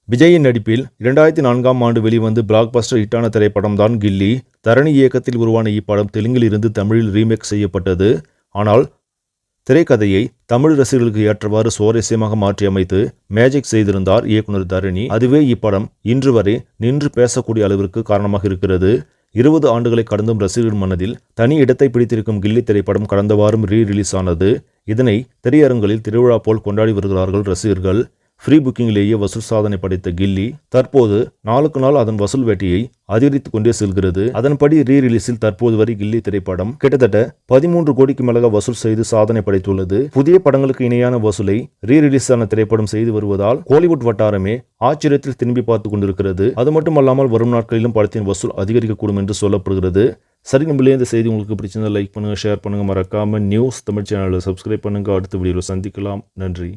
விஜயின் நடிப்பில் 2004ஆம் ஆண்டு வெளிவந்து பிளாக் பஸ்டர் ஹிட்டான திரைப்படம் தான் கில்லி. தரணி இயக்கத்தில் உருவான இப்படம் தெலுங்கில் இருந்து தமிழில் ரீமேக் செய்யப்பட்டது. ஆனால் திரைக்கதையை தமிழ் ரசிகர்களுக்கு ஏற்றவாறு சுவாரஸ்யமாக மாற்றி அமைத்து மேஜிக் செய்திருந்தார் இயக்குனர் தரணி. அதுவே இப்படம் இன்று வரை நின்று பேசக்கூடிய அளவிற்கு காரணமாக இருக்கிறது. 20 ஆண்டுகளை கடந்தும் ரசிகர்கள் மனதில் தனி இடத்தை பிடித்திருக்கும் கில்லி திரைப்படம் கடந்த வாரம் ரீ-ரிலீஸ் ஆனது. இதனை திரையரங்களில் திருவிழா போல் கொண்டாடி வருகிறார்கள் ரசிகர்கள். ஃப்ரீ புக்கிங்கிலேயே வசூல் சாதனை படைத்த கில்லி தற்போது நாளுக்கு நாள் அதன் வசூல் வேட்டையை அதிகரித்துக் கொண்டே செல்கிறது. அதன்படி ரீ-ரிலீஸில் தற்போது வரை கில்லி திரைப்படம் கிட்டத்தட்ட 13 கோடிக்கு மேலாக வசூல் செய்து சாதனை படைத்துள்ளது. புதிய படங்களுக்கு இணையான வசூலை ரீ-ரிலீஸ் ஆன திரைப்படம் செய்து வருவதால் கோலிவுட் வட்டாரமே ஆச்சரியத்தில் திரும்பி பார்த்து கொண்டிருக்கிறது. அது மட்டுமல்லாமல் வரும் நாட்களிலும் படத்தின் வசூல் அதிகரிக்கக்கூடும் என்று சொல்லப்படுகிறது. சரி, நம்மளே இந்த செய்தி உங்களுக்கு பிடிச்சிருந்தா லைக் பண்ணுங்க, ஷேர் பண்ணுங்க, மறக்காம நியூஸ் தமிழ் சேனலை சப்ஸ்கிரைப் பண்ணுங்க. அடுத்த வீடியோவில் சந்திக்கலாம். நன்றி.